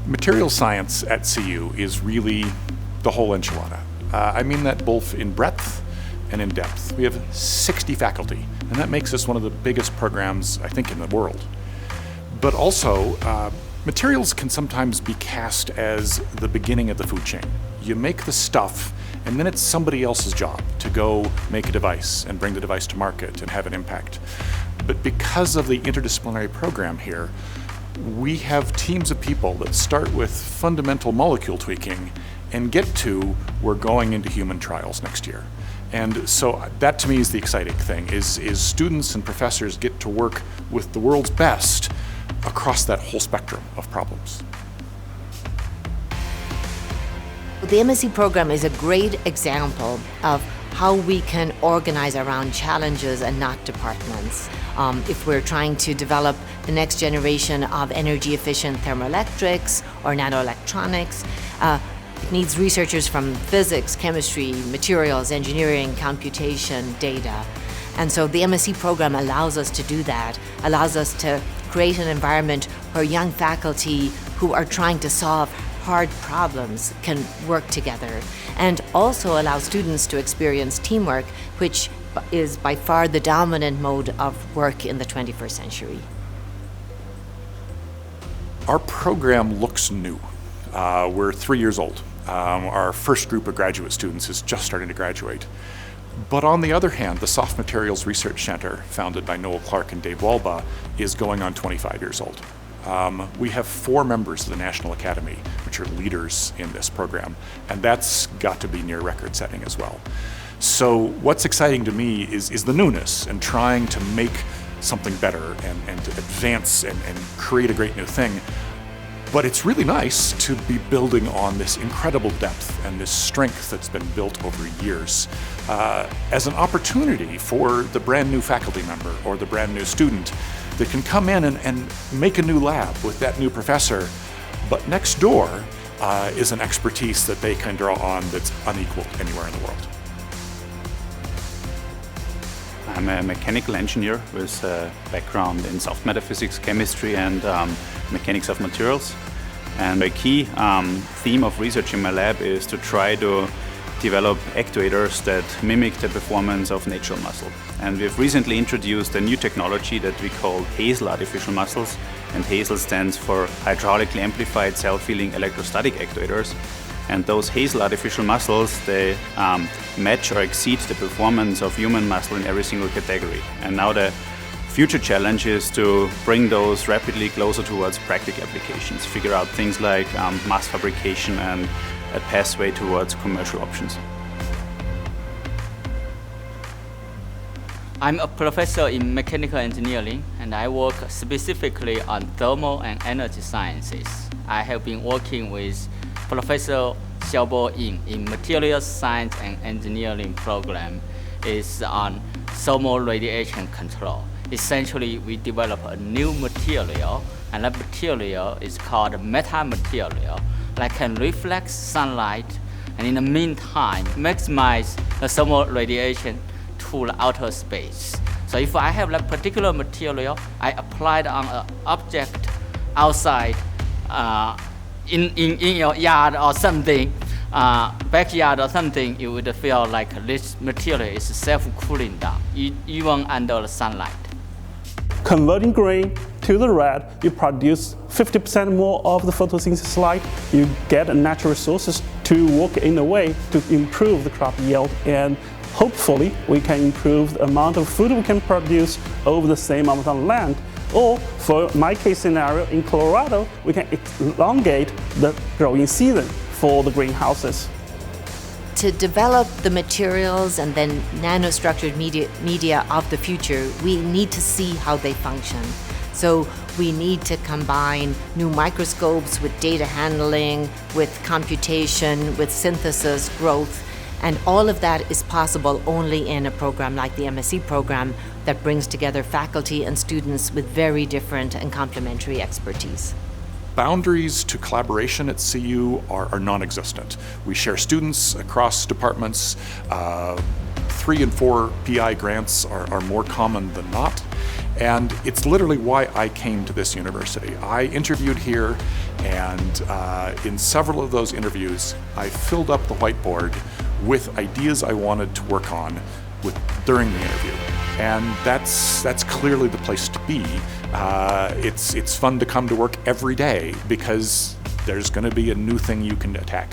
Material science at CU is really the whole enchilada. I mean that both in breadth and in depth. We have 60 faculty, and that makes us one of the biggest programs, I think, in the world. But also, materials can sometimes be cast as the beginning of the food chain. You make the stuff, and then it's somebody else's job to go make a device and bring the device to market and have an impact. But because of the interdisciplinary program here, we have teams of people that start with fundamental molecule tweaking and get to we're going into human trials next year. And so that to me is the exciting thing, is students and professors get to work with the world's best across that whole spectrum of problems. The MSE program is a great example of how we can organize around challenges and not departments. If we're trying to develop the next generation of energy efficient thermoelectrics or nanoelectronics, it needs researchers from physics, chemistry, materials, engineering, computation, data. And so the MSE program allows us to do that, allows us to create an environment where young faculty who are trying to solve hard problems can work together, and also allow students to experience teamwork, which is by far the dominant mode of work in the 21st century. Our program looks new. We're 3 years old. Our first group of graduate students is just starting to graduate. But on the other hand, the Soft Materials Research Center, founded by Noel Clark and Dave Walba, is going on 25 years old. We have 4 members of the National Academy, which are leaders in this program, and that's got to be near record setting as well. So what's exciting to me is the newness and trying to make something better and to advance and create a great new thing. But it's really nice to be building on this incredible depth and this strength that's been built over years as an opportunity for the brand new faculty member or the brand new student that can come in and make a new lab with that new professor, but next door is an expertise that they can draw on that's unequaled anywhere in the world. I'm a mechanical engineer with a background in soft matter physics, chemistry, and mechanics of materials. And a key theme of research in my lab is to try to develop actuators that mimic the performance of natural muscle. And we've recently introduced a new technology that we call HASEL artificial muscles. And HASEL stands for hydraulically amplified self-healing electrostatic actuators. And those HASEL artificial muscles, they match or exceed the performance of human muscle in every single category. And now the future challenge is to bring those rapidly closer towards practical applications, figure out things like mass fabrication and a pathway towards commercial options. I'm a professor in mechanical engineering, and I work specifically on thermal and energy sciences. I have been working with Professor Xiaobo Ying in Materials Science and Engineering program is on thermal radiation control. Essentially, we develop a new material, and that material is called metamaterial that can reflect sunlight and in the meantime maximize the thermal radiation to the outer space. So if I have that particular material, I apply it on an object outside in your yard or something, backyard or something, you would feel like this material is self-cooling down, even under the sunlight. Converting green to the red, you produce 50% more of the photosynthesis light. You get natural resources to work in a way to improve the crop yield, and hopefully we can improve the amount of food we can produce over the same amount of land. Or for my case scenario in Colorado, we can elongate the growing season for the greenhouses. To develop the materials and then nanostructured media of the future, we need to see how they function. So we need to combine new microscopes with data handling, with computation, with synthesis, growth, and all of that is possible only in a program like the MSE program that brings together faculty and students with very different and complementary expertise. Boundaries to collaboration at CU are non-existent. We share students across departments. 3 and 4 PI grants are more common than not. And it's literally why I came to this university. I interviewed here And in several of those interviews, I filled up the whiteboard with ideas I wanted to work on during the interview. And that's clearly the place to be. It's fun to come to work every day because there's going to be a new thing you can attack.